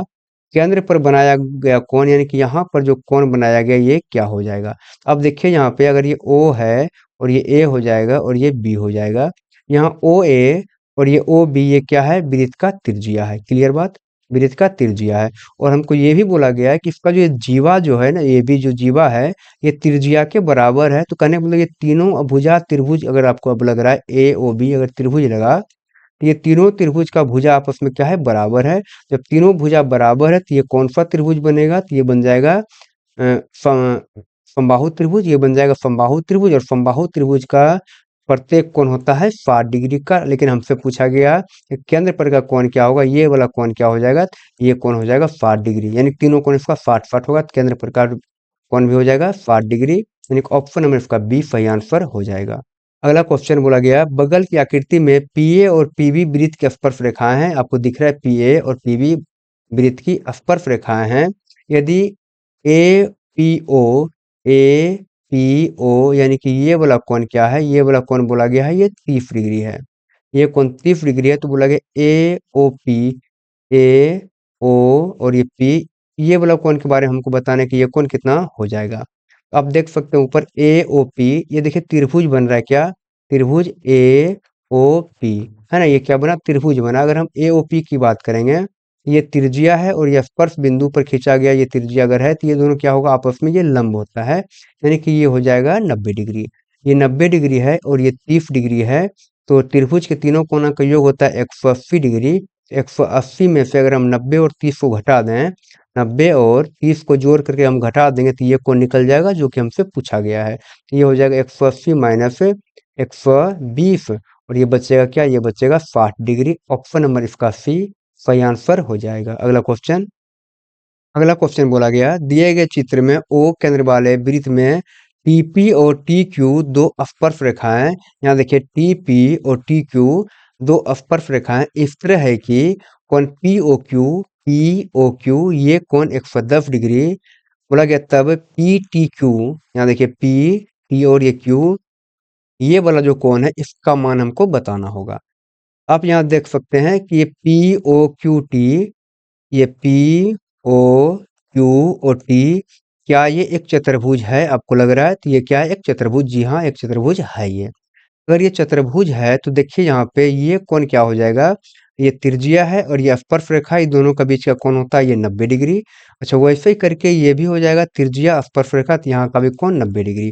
केंद्र पर बनाया गया कोण यानी कि यहाँ पर जो कोण बनाया गया ये क्या हो जाएगा। अब देखिए यहाँ पे अगर ये ओ है और ये ए हो जाएगा और ये बी हो जाएगा। यहाँ ओ ए और ये ओ बी ये क्या है, वृत्त का त्रिज्या है। क्लियर बात, वृत्त का त्रिज्या है। और हमको ये भी बोला गया है कि इसका जो ये जीवा जो है ना, ये भी जो जीवा है ये त्रिज्या के बराबर है। तो कहने का मतलब ये तीनों भुजा त्रिभुज अगर आपको अब लग रहा है ए ओ बी अगर त्रिभुज लगा तो ये तीनों त्रिभुज का भुजा आपस में क्या है, बराबर है। जब तीनों भुजा बराबर है तो ये कौन सा त्रिभुज बनेगा, तो ये बन जाएगा समबाहु त्रिभुज। ये बन जाएगा समबाहु त्रिभुज। और समबाहु त्रिभुज का प्रत्येक कोण होता है 60 डिग्री का। लेकिन हमसे पूछा गया कि केंद्र पर का कोण क्या होगा, ये वाला कोण क्या हो जाएगा, तो ये कोण हो जाएगा 60 डिग्री। यानी तीनों कोण इसका 60-60 होगा, तो केंद्र पर का कोण भी हो जाएगा 60 डिग्री। यानी ऑप्शन नंबर इसका बी सही आंसर हो जाएगा। अगला क्वेश्चन बोला गया बगल की आकृति में पीए और पीबी वृत्त की स्पर्श रेखाएं हैं। आपको दिख रहा है पीए और पीबी वृत्त की स्पर्श रेखाएं हैं। यदि A P O A P O यानी कि ये वाला कोण क्या है, ये वाला कोण बोला गया है ये 30 डिग्री है। ये कोण 30 डिग्री है तो बोला गया ए ओ पी ए ओ और ये पी, ये वाला कोण के बारे में हमको बताना है कि ये कोण कितना हो जाएगा। आप देख सकते हैं ऊपर ए ओ पी, ये देखिए त्रिभुज बन रहा है क्या, त्रिभुज ए ओ पी है ना, ये क्या बना, त्रिभुज बना। अगर हम ए ओ पी की बात करेंगे, ये त्रिज्या है और ये स्पर्श बिंदु पर खींचा गया ये त्रिज्या अगर है तो ये दोनों क्या होगा, आपस में ये लंब होता है। यानी कि ये हो जाएगा 90 डिग्री। ये 90 डिग्री है और ये 30 डिग्री है। तो त्रिभुज के तीनों कोणों का योग होता है 180 डिग्री। 180 में से अगर हम 90 और 30 को घटा दें, 90 और 30 को जोड़ करके हम घटा देंगे तो ये कोण निकल जाएगा जो कि हमसे पूछा गया है। ये हो जाएगा 180 माइनस 120 और ये बचेगा क्या, ये बचेगा 60 डिग्री। ऑप्शन नंबर इसका सी सही आंसर हो जाएगा। अगला क्वेश्चन बोला गया दिए गए चित्र में ओ केंद्र वाले वृत्त में टीपी और टी क्यू दो स्पर्श रेखाएं, यहाँ देखिए टीपी और टी क्यू दो स्पर्श रेखाएं इस तरह है कि कोण पी ओ क्यू ये कोण 110 डिग्री बोला गया। तब पी टी क्यू, यहाँ देखिए पी टी और ये क्यू, ये वाला जो कोण है इसका मान हमको बताना होगा। आप यहाँ देख सकते हैं कि ये पी ओ क्यू टी, ये पी ओ क्यू और टी, क्या ये एक चतुर्भुज है, आपको लग रहा है तो ये क्या है, एक चतुर्भुज। जी हाँ, एक चतुर्भुज है ये। अगर ये चतुर्भुज है तो देखिए यहाँ पे ये कोण क्या हो जाएगा, ये त्रिज्या है और ये स्पर्श रेखा, इन दोनों के बीच का कोण होता है ये 90 डिग्री। अच्छा वैसे ही करके ये भी हो जाएगा त्रिज्या स्पर्श रेखा, तो यहाँ का भी कोण 90 डिग्री।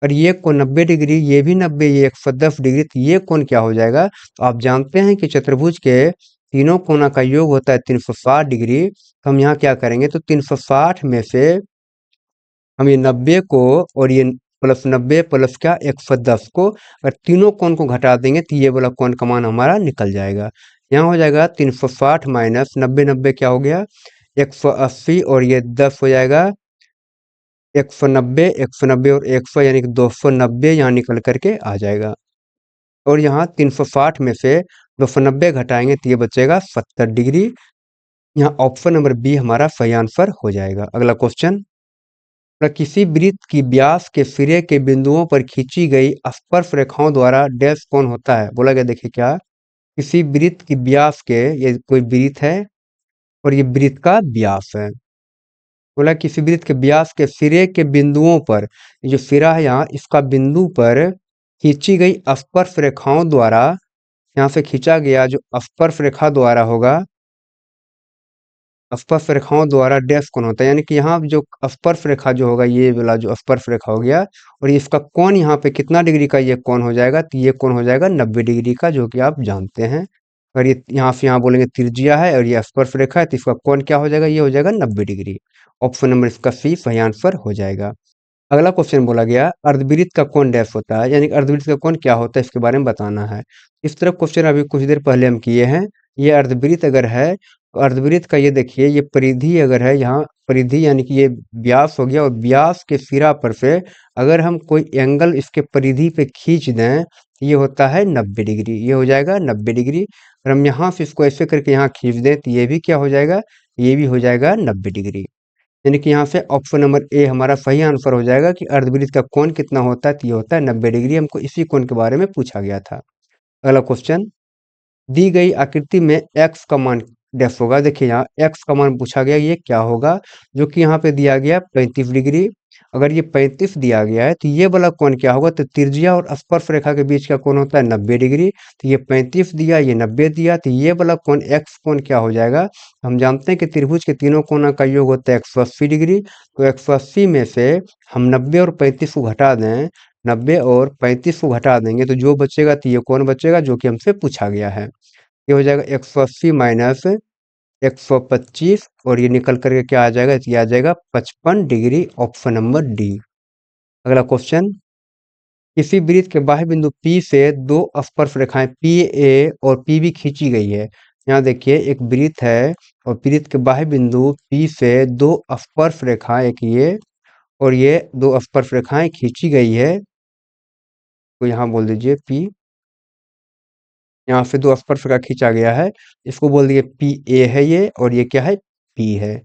और ये कोण 90 डिग्री, ये भी 90, ये 110 डिग्री, तो ये कोण क्या हो जाएगा। तो आप जानते हैं कि चतुर्भुज के तीनों कोणों का योग होता है 360 डिग्री। तो हम यहाँ क्या करेंगे, तो 360 में से हम ये 90 को और ये प्लस 90 प्लस क्या 110 को अगर तीनों कोण को घटा देंगे तो ये वाला कोण का मान हमारा निकल जाएगा। यहाँ हो जाएगा 360 माइनस 90, 90 क्या हो गया 180 और ये 10 हो जाएगा 190, 190 और 100 यानी कि 290 यहाँ निकल करके आ जाएगा। और यहाँ 360 में से 290 घटाएंगे तो ये बचेगा 70 डिग्री। यहाँ ऑप्शन नंबर बी हमारा सही आंसर हो जाएगा। अगला क्वेश्चन, किसी वृत्त की व्यास के सिरे के बिंदुओं पर खींची गई स्पर्श रेखाओं द्वारा डैश कोण होता है। बोला गया देखिए क्या, किसी वृत्त की व्यास के, ये कोई वृत्त है और ये वृत्त का व्यास है। बोला किसी वृत्त के व्यास के सिरे के बिंदुओं पर, ये जो सिरा है यहाँ इसका बिंदु पर खींची गई स्पर्श रेखाओं द्वारा, यहाँ से खींचा गया जो स्पर्श रेखा द्वारा होगा, स्पर्श रेखाओं द्वारा डैश कोण होता है। यानी कि यहाँ जो स्पर्श रेखा जो होगा, ये वाला जो स्पर्श रेखा हो गया और इसका कोण यहाँ पे कितना डिग्री का ये कोण हो जाएगा, तो ये कोण हो जाएगा 90 डिग्री का, जो कि आप जानते हैं। और ये यहाँ से यहाँ बोलेंगे त्रिज्या है और ये स्पर्श रेखा है तो इसका कोण क्या हो जाएगा, ये हो जाएगा 90 डिग्री। ऑप्शन नंबर इसका सी सही आंसर हो जाएगा। अगला क्वेश्चन बोला गया अर्धवृत्त का कोण डैश होता है, यानी कि अर्धवृत्त का कोण क्या होता है इसके बारे में बताना है। इस तरह क्वेश्चन अभी कुछ देर पहले हम किए हैं। ये अर्धवृत्त अगर है तो अर्धवृत्त का ये देखिए ये परिधि अगर है, यहाँ परिधि यानी कि ये व्यास हो गया और व्यास के सिरा पर से अगर हम कोई एंगल इसके परिधि पे खींच दें ये होता है 90 डिग्री, ये हो जाएगा 90 डिग्री। और हम यहाँ से इसको ऐसे करके यहाँ खींच दें तो ये भी क्या हो जाएगा, ये भी हो जाएगा 90 डिग्री। यानी कि यहाँ से ऑप्शन नंबर ए हमारा सही आंसर हो जाएगा कि अर्धवृत्त का कोण कितना होता है, तो ये होता है 90 डिग्री। हमको इसी कोण के बारे में पूछा गया था। अगला क्वेश्चन, दी गई आकृति में x का मान डैश होगा। देखिए यहाँ x का मान पूछा गया, ये क्या होगा, जो कि यहाँ पे दिया गया 35 डिग्री। अगर ये 35 दिया गया है तो ये वाला कोण क्या होगा, तो त्रिज्या और स्पर्श रेखा के बीच का कोण होता है 90 डिग्री। तो ये 35 दिया, ये 90 दिया, तो ये वाला कोण x कोण क्या हो जाएगा। हम जानते हैं कि त्रिभुज के तीनों कोणों का योग होता है 180 डिग्री। तो 180 में से हम 90 और 35 को घटा दें, 90 और 35 को घटा देंगे तो जो बचेगा तो ये कोण बचेगा जो कि हमसे पूछा गया है। ये हो जाएगा 180 माइनस 125 और ये निकल करके क्या आ जाएगा, ये आ जाएगा 55 डिग्री, ऑप्शन नंबर डी। अगला क्वेश्चन, किसी वृत्त के बाह्य बिंदु P से दो स्पर्श रेखाएं PA और PB खींची गई है। यहाँ देखिए एक वृत्त है और वृत्त के बाह्य बिंदु P से दो स्पर्श रेखाएं, एक ये और ये दो स्पर्श रेखाएं खींची गई है। तो यहाँ बोल दीजिए P, यहाँ से दो स्पर्श रेखा खींचा गया है, इसको बोल दिए PA है ये, और ये क्या है, P है।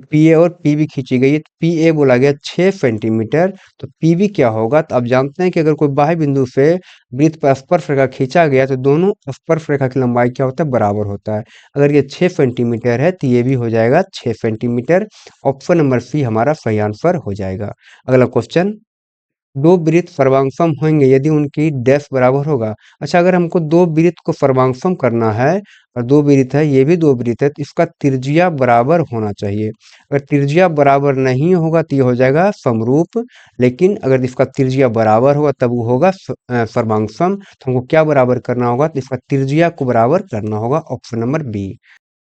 PA और PB खींची गई है, तो PA बोला गया 6 सेंटीमीटर, तो PB क्या होगा, तो आप जानते हैं कि अगर कोई बाह्य बिंदु से वृत्त पर स्पर्श रेखा खींचा गया तो दोनों स्पर्श रेखा की लंबाई क्या होता है, बराबर होता है। अगर ये 6 सेंटीमीटर है तो ये भी हो जाएगा 6 सेंटीमीटर। ऑप्शन नंबर सी हमारा सही आंसर हो जाएगा। अगला क्वेश्चन, दो वृत्त सर्वांगसम होंगे यदि उनकी डैश बराबर होगा। अच्छा, अगर हमको दो वृत्त को सर्वांगसम करना है और दो वृत्त है, ये भी दो वृत्त है, तो इसका त्रिज्या बराबर होना चाहिए। अगर त्रिज्या बराबर नहीं होगा तो ये हो जाएगा समरूप, लेकिन अगर इसका त्रिज्या बराबर होगा तब वो होगा सर्वांगसम। तो हमको क्या बराबर करना होगा, तो इसका त्रिज्या को बराबर करना होगा, ऑप्शन नंबर बी।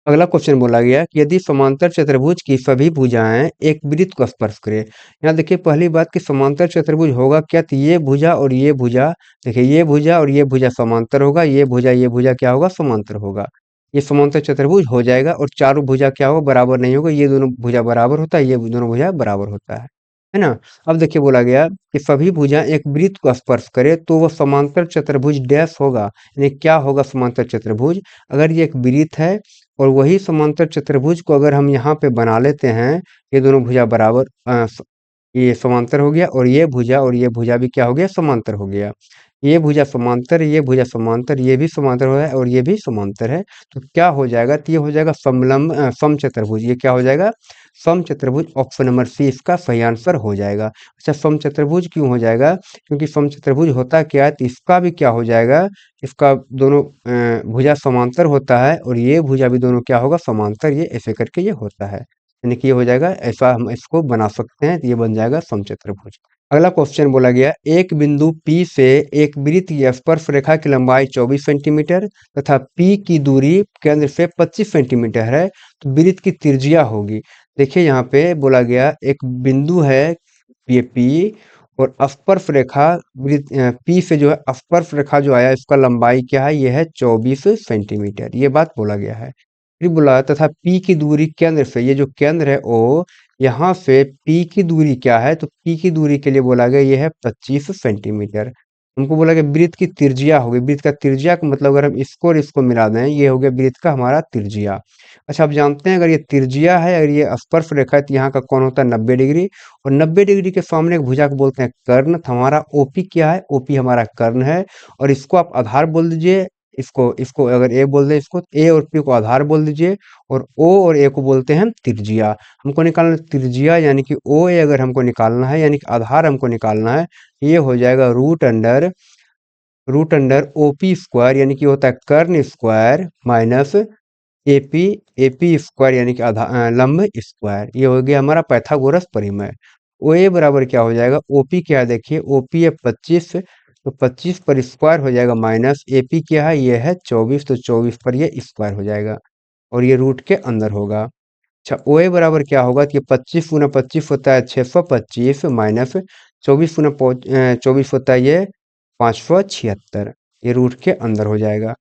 अगला क्वेश्चन बोला गया कि यदि समांतर चतुर्भुज की सभी भुजाएं एक वृत्त को स्पर्श करें। यहाँ देखिए पहली बात कि समांतर चतुर्भुज होगा क्या, तो ये भुजा और ये भुजा, देखिए ये भुजा और ये भुजा समांतर होगा, ये भुजा क्या होगा, समांतर होगा। ये समांतर चतुर्भुज हो जाएगा और चारों भुजा क्या होगा, बराबर नहीं होगा, ये दोनों भुजा बराबर होता है, ये दोनों भुजा बराबर होता है ना। अब देखिए बोला गया कि सभी भुजा एक वृत्त को स्पर्श करे तो वह समांतर चतुर्भुज डैश होगा। यानी क्या होगा समांतर चतुर्भुज, अगर ये एक वृत्त है और वही समांतर चतुर्भुज को अगर हम यहाँ पे बना लेते हैं, ये दोनों भुजा बराबर ये समांतर हो गया और ये भुजा भी क्या हो गया, समांतर हो गया। ये भुजा समांतर, ये भुजा समांतर, ये भी समांतर हो है और ये भी समांतर है। तो क्या हो जाएगा, तो ये हो जाएगा समलंब समचतुर्भुज। ये क्या हो जाएगा, समचतुर्भुज। ऑप्शन नंबर सी इसका सही आंसर हो जाएगा। अच्छा, समचतुर्भुज क्यों हो जाएगा, क्योंकि समचतुर्भुज होता क्या है, तो इसका भी क्या हो जाएगा, इसका दोनों भुजा समांतर होता है और ये भुजा भी दोनों क्या होगा, समांतर। ये ऐसे करके ये होता है, यानी कि ये हो जाएगा, ऐसा हम इसको बना सकते हैं, तो ये बन जाएगा समचतुर्भुज। अगला क्वेश्चन बोला गया, एक बिंदु P से एक वृत्त की स्पर्श रेखा की लंबाई 24 सेंटीमीटर तथा P की दूरी केंद्र से 25 सेंटीमीटर है, तो वृत्त की त्रिज्या होगी। देखिए यहाँ पे बोला गया एक बिंदु है ये P और स्पर्श रेखा P से जो है स्पर्श रेखा जो आया इसका लंबाई क्या है, ये है 24 सेंटीमीटर, ये बात बोला गया है। फिर बोला तथा P की दूरी केंद्र से, ये जो केंद्र है O, यहाँ से P की दूरी क्या है, तो P की दूरी के लिए बोला गया ये है 25 सेंटीमीटर। हमको बोला गया वृत्त की त्रिज्या होगी, वृत्त का त्रिज्या का मतलब अगर हम इसको और इसको मिला दें, ये हो गया वृत्त का हमारा त्रिज्या। अच्छा, आप जानते हैं अगर ये त्रिज्या है, अगर ये स्पर्श रेखा है तो यहाँ का कोण होता है 90 डिग्री, और 90 डिग्री के सामने एक भुजा को बोलते हैं कर्ण। तो हमारा ओपी क्या है, ओपी हमारा कर्ण है, और इसको आप आधार बोल दीजिए। इसको इसको अगर ए बोल दें, इसको ए और पी को आधार बोल दीजिए, और ओ और ए को बोलते हैं हम त्रिज्या। हमको निकालना त्रिज्या, यानी कि ओ ए अगर हमको निकालना है, यानी कि आधार हमको निकालना है, ये हो जाएगा रूट अंडर ओपी स्क्वायर, यानी कि होता है कर्ण square minus AP AP square, यानी कि लंब स्क्वायर। ये हो गया हमारा पाइथागोरस परिमेय। ओ ए बराबर क्या हो जाएगा, ओपी क्या है, देखिए ओपी है 25, तो 25 पर स्क्वायर हो जाएगा माइनस एपी क्या है, ये है 24, तो 24 पर ये स्क्वायर हो जाएगा और ये रूट के अंदर होगा। अच्छा, ओ ए बराबर क्या होगा, तो ये 25 गुना 25 होता है 625 माइनस 24 गुना 24 होता है ये 576, ये रूट के अंदर हो जाएगा।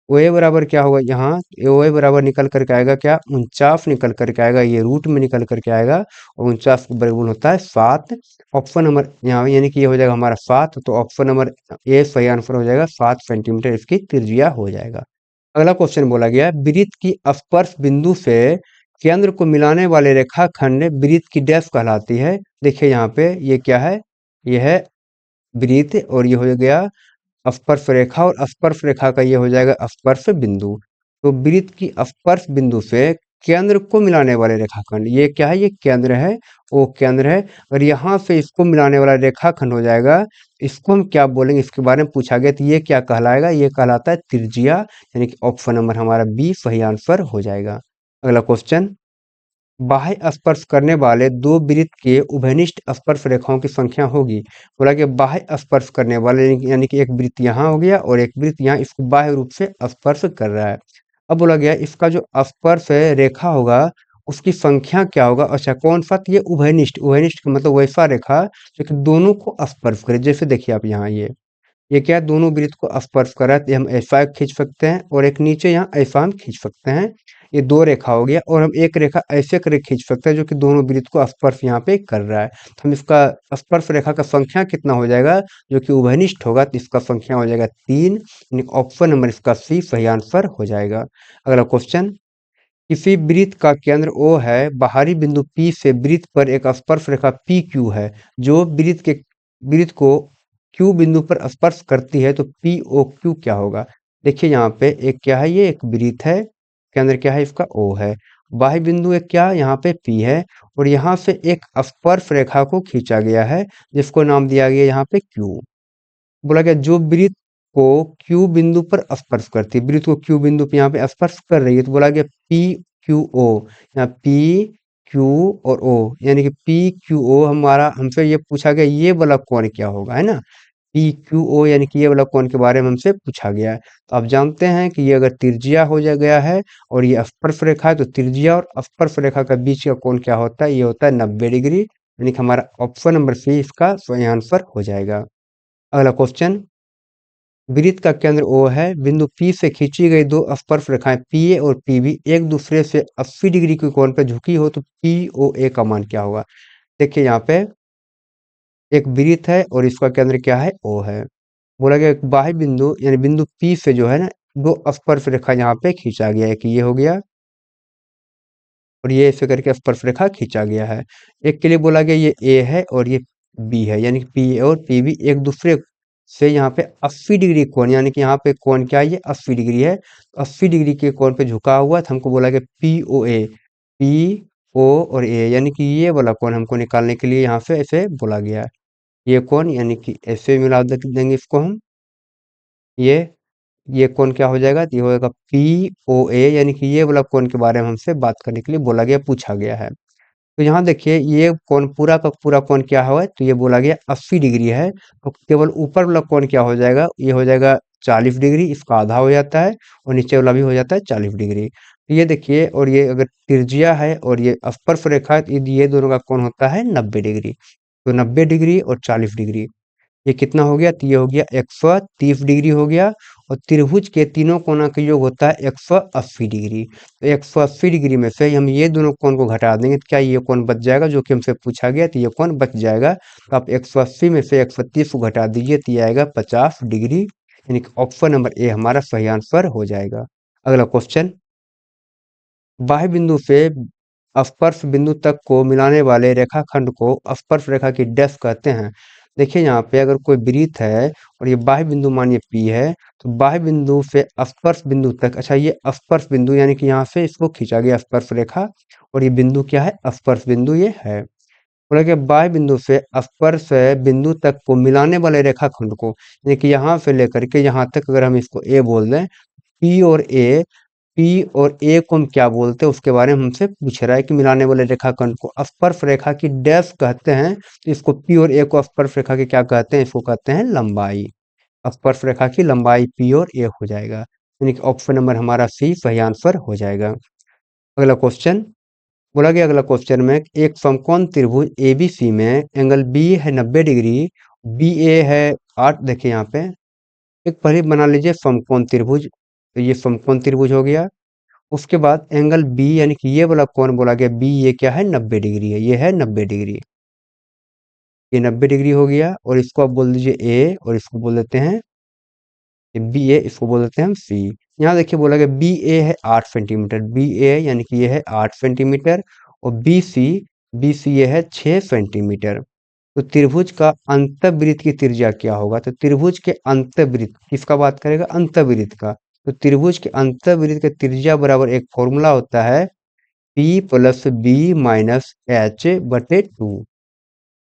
ओ ए बराबर क्या होगा, यहाँ ओ ए बराबर निकल करके आएगा क्या, 49 निकल करके आएगा, ये रूट में निकल करके आएगा, और 49 का वर्गमूल होता है 7। ऑप्शन नंबर यहाँ यानी कि ये हो जाएगा हमारा 7, तो ऑप्शन नंबर ए सही आंसर हो जाएगा, 7 सेंटीमीटर इसकी त्रिज्या हो जाएगा। अगला क्वेश्चन बोला गया, वृत्त की स्पर्श बिंदु से केंद्र को मिलाने वाले रेखाखंड वृत्त की डैश कहलाती है। देखिए यहाँ पे ये क्या है, ये है वृत्त और ये हो गया स्पर्श रेखा और स्पर्श रेखा का ये हो जाएगा स्पर्श बिंदु। तो वृत्त की स्पर्श बिंदु से केंद्र को मिलाने वाले रेखाखंड, ये क्या है, ये केंद्र है, वो केंद्र है। और यहाँ से इसको मिलाने वाला रेखाखंड हो जाएगा, इसको हम क्या बोलेंगे, इसके बारे में पूछा गया तो ये क्या कहलाएगा, ये कहलाता है त्रिज्या। यानी कि ऑप्शन नंबर हमारा बी सही आंसर हो जाएगा। अगला क्वेश्चन, बाह्य स्पर्श करने वाले दो वृत्त के उभयनिष्ठ स्पर्श रेखाओं की संख्या होगी। बोला कि बाह्य स्पर्श करने वाले यानी कि एक वृत्त यहाँ हो गया और एक वृत्त यहाँ इसको बाह्य रूप से स्पर्श कर रहा है। अब बोला गया इसका जो स्पर्श रेखा होगा उसकी संख्या क्या होगा। अच्छा कौन सा, तो ये उभयनिष्ठ, उभयनिष्ठ का मतलब वैसा रेखा जो कि दोनों को स्पर्श करे। जैसे देखिए आप यहाँ ये क्या है, दोनों वृत्त को स्पर्श कर रहा है, तो ये हम ऐसा खींच सकते हैं और एक नीचे यहाँ ऐसा हम खींच सकते हैं। ये दो रेखा हो गया और हम एक रेखा ऐसे करके खींच सकते हैं जो कि दोनों वृत्त को स्पर्श यहाँ पे कर रहा है। तो हम इसका स्पर्श रेखा का संख्या कितना हो जाएगा, जो कि उभयनिष्ठ होगा, तो इसका संख्या हो जाएगा 3। यानी ऑप्शन नंबर इसका सी सही आंसर हो जाएगा। अगला क्वेश्चन, किसी वृत्त का केंद्र O है, बाहरी बिंदु P से वृत्त पर एक स्पर्श रेखा PQ है जो वृत्त को Q बिंदु पर स्पर्श करती है, तो POQ क्या होगा। देखिए यहाँ पे एक क्या है, ये एक वृत्त है, केंद्र क्या है इसका O है, बाह्य बिंदु एक क्या यहाँ पे P है और यहाँ से एक स्पर्श रेखा को खींचा गया है जिसको नाम दिया गया यहाँ पे Q। बोला गया जो वृत्त को Q बिंदु पर स्पर्श करती है, वृत्त को Q बिंदु पे यहाँ पे स्पर्श कर रही है, तो बोला गया PQO। यहाँ PQ और O यानी कि PQO हमारा, हमसे ये पूछा गया ये वाला कोण क्या होगा, है ना। PQO यानी कि ये वाला कोण के बारे में हमसे पूछा गया है। तो आप जानते हैं कि ये अगर त्रिज्या हो जा गया है और ये स्पर्श रेखा है, तो त्रिज्या और स्पर्श रेखा का बीच का कोण क्या होता है, ये होता है 90 डिग्री। यानी कि हमारा ऑप्शन नंबर सी इसका सही आंसर हो जाएगा। अगला क्वेश्चन, वृत्त का केंद्र O है, बिंदु P से खींची गई दो स्पर्श रेखाएं PA और PB एक दूसरे से 80 डिग्री के कोण पर झुकी हो, तो POA का मान क्या होगा। देखिए यहाँ पे एक वृत्त है और इसका केंद्र क्या है, O है। बोला गया एक बाह्य बिंदु यानी बिंदु P से जो है ना दो स्पर्श रेखा यहाँ पे खींचा गया है, कि ये हो गया और ये ऐसे करके स्पर्श रेखा खींचा गया है। एक के लिए बोला गया ये A है और ये B है, यानी कि PA और PB एक दूसरे से यहाँ पे 80 डिग्री कोण, यानी कि यहाँ पे कोण क्या है, ये 80 डिग्री है, 80 डिग्री के कोण पे झुका हुआ, तो हमको बोला गया POA, PO और A, यानी कि ये वाला कोण हमको निकालने के लिए यहाँ से ऐसे बोला गया है। ये कोण यानी कि ऐसे मिला देंगे इसको हम, ये ये कोण क्या हो जाएगा, तो ये हो जाएगा POA, यानी कि ये वाला कोण के बारे में हमसे बात करने के लिए बोला गया, पूछा गया है। तो यहाँ देखिए ये कोण पूरा का पूरा कोण क्या है, तो ये बोला गया 80 डिग्री है, तो केवल ऊपर वाला कोण क्या हो जाएगा, ये हो जाएगा 40 डिग्री, इसका आधा हो जाता है और नीचे वाला भी हो जाता है 40 डिग्री। तो ये देखिए, और ये अगर त्रिज्या है और ये स्पर्श रेखा है, तो ये दोनों का कोण होता है 90 डिग्री। तो 90 डिग्री और 40 डिग्री ये कितना हो गया, तो ये हो गया 130 डिग्री हो गया। और त्रिभुज के तीनों कोणों का योग होता है 180 डिग्री। तो 180 डिग्री में से हम ये दोनों कोण को घटा देंगे, तो क्या ये कोण बच जाएगा, जो कि हमसे पूछा गया, तो ये कोण बच जाएगा। तो आप 180 में से 130 को घटा दीजिए, तो ये आएगा 50 डिग्री। यानी कि ऑप्शन नंबर ए हमारा सही आंसर हो जाएगा। अगला क्वेश्चन, बाह्य बिंदु से स्पर्श बिंदु तक को मिलाने वाले रेखाखंड को स्पर्श रेखा की डैश कहते हैं। देखिए यहाँ पे अगर कोई वृत्त है और ये बाह्य बिंदु मानिए P है, तो बाह्य बिंदु से स्पर्श बिंदु तक, अच्छा ये स्पर्श बिंदु यानी कि यहाँ से इसको खींचा गया स्पर्श रेखा और ये बिंदु क्या है, स्पर्श बिंदु ये है। बोला कि बाह्य बिंदु से स्पर्श बिंदु तक को मिलाने वाले रेखाखंड को, यानी कि यहाँ से लेकर के यहाँ तक अगर हम इसको A बोल दें, P और A, P और A को हम क्या बोलते हैं उसके बारे में हमसे पूछ रहा है कि मिलाने वाले रेखाखंड को स्पर्श रेखा की डैश कहते हैं। तो इसको P और A को स्पर्श रेखा की क्या कहते हैं, इसको कहते हैं लंबाई। स्पर्श रेखा की लंबाई P और A हो जाएगा, यानी कि ऑप्शन नंबर हमारा सी सही आंसर हो जाएगा। अगला क्वेश्चन, बोला गया अगला क्वेश्चन में एक समकोण त्रिभुज ABC में एंगल B है 90 डिग्री, BA है 8, देखिए यहाँ पे एक पहले बना लीजिए समकोण त्रिभुज, तो ये समकोण त्रिभुज हो गया। उसके बाद एंगल बी यानी कि ये वाला कोण बोला गया बी, ये क्या है 90 डिग्री है, ये है 90 डिग्री, ये 90 डिग्री हो गया। और इसको आप बोल दीजिए ए और इसको बोल देते हैं बी ए, इसको बोल देते हैं हम सी। यहाँ देखिए बोला गया बी ए है 8 सेंटीमीटर, बी ए यानी कि ये है 8 सेंटीमीटर और बी सी ये है 6 सेंटीमीटर। तो त्रिभुज का अंतःवृत्त की त्रिज्या क्या होगा? तो त्रिभुज के अंतःवृत्त किसका बात करेगा? अंतःवृत्त का। तो त्रिभुज के अंतःवृत्त का त्रिज्या बराबर एक फॉर्मूला होता है P plus B minus H बटे टू,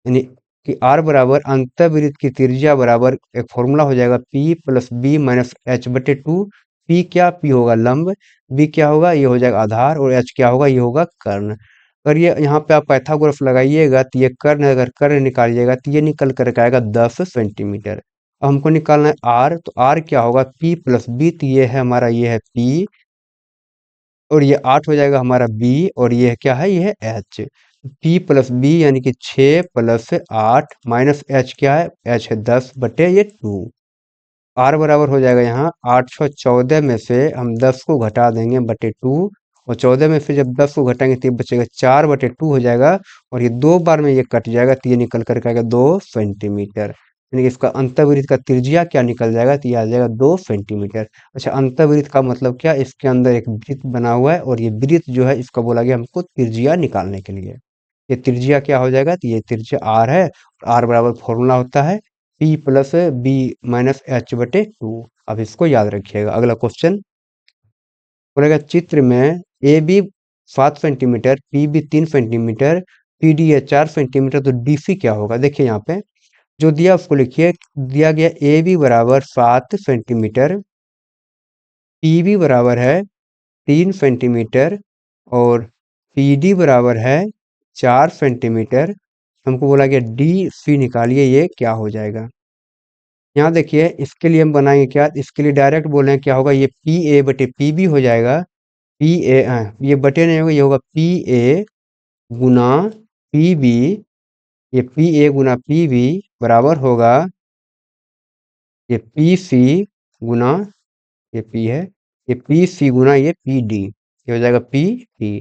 यानी कि आर बराबर अंतःवृत्त की त्रिज्या बराबर एक फॉर्मूला हो जाएगा P plus B minus H बटे टू। P क्या? P होगा लंब, B क्या होगा? ये हो जाएगा आधार, और H क्या होगा? ये होगा कर्ण। अगर ये यहाँ पे आप पाइथागोरस लगाइएगा तो ये कर्ण है, अगर कर्ण निकालिएगा तो ये निकल कर के आएगा 10 सेंटीमीटर। अब हमको निकालना है आर, तो आर क्या होगा? P प्लस बी, तो ये है हमारा, ये है P, और ये 8 हो जाएगा हमारा बी, और ये क्या है? ये है एच। पी प्लस बी यानी कि 6 + 8 माइनस एच क्या है? एच है 10 बटे ये 2। आर बराबर हो जाएगा यहाँ 8 × 6 = 14 में से हम 10 को घटा देंगे बटे 2, और 14 में से जब 10 को घटाएंगे तो ये बचेगा 4/2 हो जाएगा, और ये दो बार में ये कट जाएगा तो ये निकल कर के आएगा 2 सेंटीमीटर। यानी कि इसका अंतःवृत्त का त्रिज्या क्या निकल जाएगा? तो ये आ जाएगा 2 सेंटीमीटर। अच्छा, अंतःवृत्त का मतलब क्या? इसके अंदर एक वृत्त बना हुआ है, और ये वृत्त जो है इसका बोला गया हमको त्रिज्या निकालने के लिए। ये त्रिज्या क्या हो जाएगा? तो ये त्रिज्या आर है, आर बराबर फॉर्मूला होता है P plus B minus H बटे टू। अब इसको याद रखिएगा। अगला क्वेश्चन बोलेगा चित्र में A B 7 centimetre, P B 3 centimetre, P D है 4 सेंटीमीटर, तो डी सी क्या होगा? देखिए यहाँ पे जो दिया उसको लिखिए। दिया गया ए बी बराबर 7 सेंटीमीटर, पी बी बराबर है 3 सेंटीमीटर, और पी डी बराबर है 4 सेंटीमीटर। हमको बोला गया डी सी निकालिए, ये क्या हो जाएगा? यहाँ देखिए इसके लिए हम बनाएंगे क्या? इसके लिए डायरेक्ट बोले क्या होगा? ये पी ए बटे पी बी हो जाएगा। पी ए, ये बटे नहीं होगा, ये होगा पी ए गुना पी बी। ये पी ए गुना पी बी बराबर होगा ये पी सी गुना, ये पी है, ये पी सी गुना ये पी डी, ये हो जाएगा पी डी।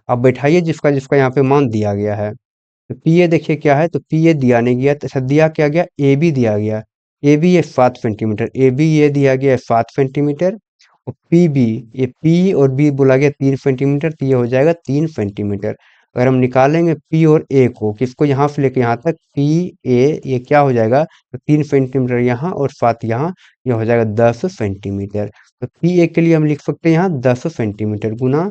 अब बैठाइए जिसका जिसका यहाँ पे मान दिया गया है। तो पी ए देखिए क्या है? तो पी ए दिया नहीं गया, तो अच्छा दिया क्या गया? ए बी दिया गया। ए बी ये 7 सेंटीमीटर, ए बी ये दिया गया है 7 सेंटीमीटर, और पी बी, ये पी और बी बोला गया 3 सेंटीमीटर, तो ये हो जाएगा 3 सेंटीमीटर। अगर हम निकालेंगे पी और ए को, किसको यहाँ से लेके यहाँ तक, पी ए, ये क्या हो जाएगा? तो 3 सेंटीमीटर यहाँ और 7 यहाँ, ये हो जाएगा 10 सेंटीमीटर। तो पी ए के लिए हम लिख सकते हैं यहाँ 10 सेंटीमीटर गुना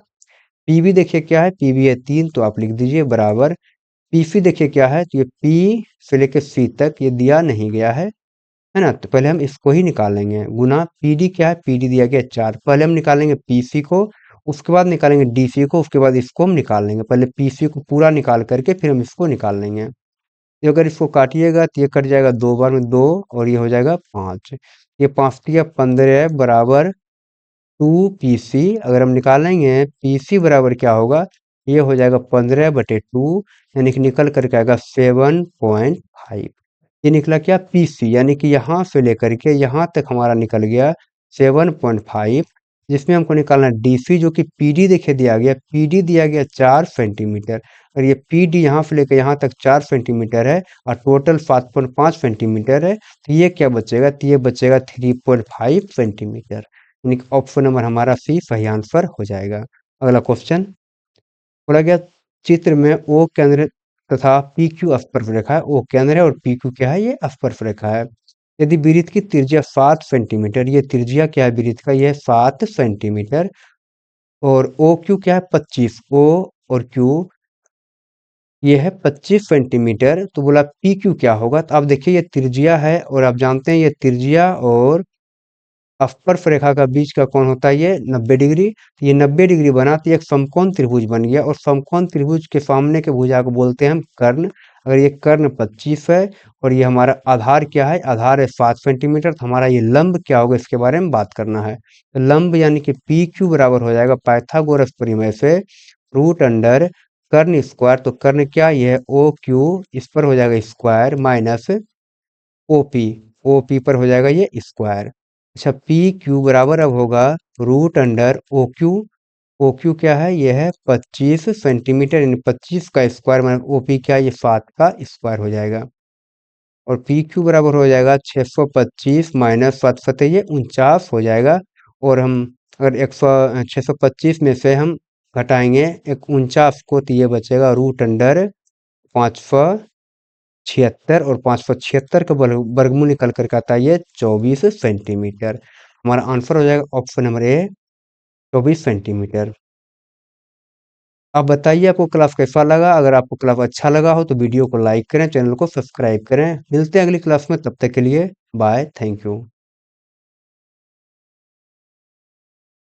पी बी। देखिए क्या है? पी बी है 3, तो आप लिख दीजिए बराबर पी सी। देखिए क्या है? तो ये पी से लेकर सी तक ये दिया नहीं गया है ना? तो पहले हम इसको ही निकालेंगे गुना पी डी क्या है? पी डी दिया गया 4, पहले हम निकालेंगे पी सी को, उसके बाद निकालेंगे डी सी को, उसके बाद इसको हम निकाल लेंगे। पहले पी सी को पूरा निकाल करके फिर हम इसको निकाल लेंगे। तो अगर इसको काटिएगा तो ये कट जाएगा दो बार में 2, और ये हो जाएगा 5। ये 5 दिया 15 बराबर 2 पी सी। अगर हम निकालेंगे पी सी बराबर क्या होगा? ये हो जाएगा 15/2, यानी कि निकल करके आएगा 7.5। ये निकला क्या? पी सी, यानी कि यहाँ से लेकर के यहाँ तक हमारा निकल गया 7.5, जिसमें हमको निकालना डी सी, जो कि पी डी देखिए दिया गया, पी डी दिया गया 4 सेंटीमीटर, और ये पी डी यहाँ से लेकर यहाँ तक 4 सेंटीमीटर है, और टोटल 7.5 सेंटीमीटर है, तो ये क्या बचेगा? तो ये बचेगा 3.5 सेंटीमीटर। यानी कि ऑप्शन नंबर हमारा सी सही आंसर हो जाएगा। अगला क्वेश्चन बोला गया चित्र में ओ केंद्र तथा पी क्यू स्पर्श रेखा है। ओ केंद्र है और पी क्यू क्या है? ये स्पर्श रेखा है। यदि वृत्त की त्रिज्या 7 सेंटीमीटर, ये त्रिज्या क्या है वृत्त का? ये 7 सेंटीमीटर, और ओ क्यू क्या है? 25। ओ और क्यू ये है 25 सेंटीमीटर, तो बोला पी क्यू क्या होगा? तो आप देखिए ये त्रिज्या है, और आप जानते हैं ये त्रिज्या और स्पर्श रेखा का बीच का कोण होता है ये 90 डिग्री। तो ये 90 डिग्री बना तो ये एक समकोण त्रिभुज बन गया, और समकोण त्रिभुज के सामने के भुजा को बोलते हैं हम कर्ण। अगर ये कर्ण 25 है, और ये हमारा आधार क्या है? आधार है 7 सेंटीमीटर, तो हमारा ये लंब क्या होगा? इसके बारे में बात करना है। तो लंब यानी कि पी क्यू बराबर हो जाएगा पाइथागोरस प्रमेय से √अंडर कर्ण स्क्वायर। तो कर्ण क्या? ये है ओ क्यू, इस पर हो जाएगा स्क्वायर, माइनस ओपी, ओपी पर हो जाएगा ये स्क्वायर। अच्छा, पी क्यू बराबर अब होगा √अंडर ओ क्यू। ओ क्यू क्या है? ये है 25 सेंटीमीटर, यानी 25 का स्क्वायर, मतलब ओपी क्या है? ये 7 का स्क्वायर हो जाएगा। और पी क्यू बराबर हो जाएगा 625 माइनस 7 सतह, ये 49 हो जाएगा। और हम अगर 625 में से हम घटाएंगे एक 49 को, तो ये बचेगा √अंडर 500 76 और 576 का वर्गमूल निकल कर के आता है ये 24 सेंटीमीटर। हमारा आंसर हो जाएगा ऑप्शन नंबर ए 24 सेंटीमीटर। आप बताइए आपको क्लास कैसा लगा? अगर आपको क्लास अच्छा लगा हो तो वीडियो को लाइक करें, चैनल को सब्सक्राइब करें। मिलते हैं अगली क्लास में, तब तक के लिए बाय, थैंक यू।